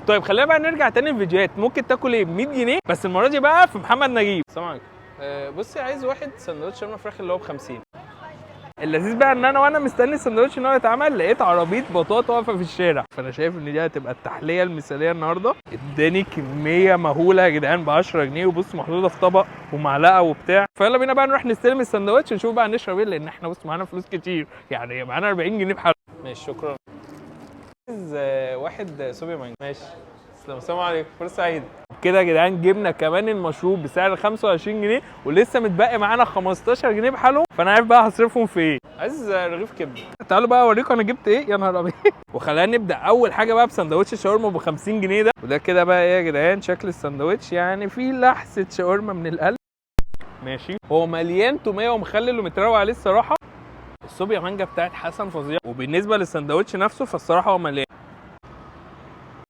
طيب خلينا بقى نرجع تاني الفيديوهات. ممكن تاكل ايه ب 100 جنيه بس المره دي بقى في محمد نجيب. السلام عليكم. بصي عايز واحد سندوتش شاورما فراخ اللي هو ب 50. اللذيذ بقى ان انا وانا مستني السندوتش ان هو يتعمل لقيت عربيه بطاطا واقفه في الشارع، فانا شايف ان دي هتبقى التحليه المثاليه النهارده. اداني كميه مهوله يا جدعان ب 10 جنيه، وبص محطوطه في طبق ومعلقه وبتاع. فيلا بينا بقى نروح نستلم السندوتش نشوف بقى نشرب ايه، لان احنا بص معانا فلوس كتير، يعني معانا 40 جنيه بحاله. ماشي شكرا. عايز واحد صوبيا مانجا. ماشي تسلم. السلام عليكم، فرصه سعيده. كده يا جدعان جبنا كمان المشروب بسعر 25 جنيه ولسه متبقي معانا 15 جنيه بحالهم، فانا عارف بقى هصرفهم في ايه. عايز رغيف كبده. تعالوا بقى اوريكم انا جبت ايه. يا نهار ابيض. وخلينا نبدا اول حاجه بقى بسندوتش الشاورما ب 50 جنيه ده. وده كده بقى ايه يا جدعان شكل السندوتش، يعني فيه لحسه شاورما من القلب. ماشي. هو مليان توميه ومخلل ومتروق عليه الصراحه. الصوبيا مانجا بتاعت حسن فظيع، وبالنسبه للسندوتش نفسه فالصراحه هو مليان.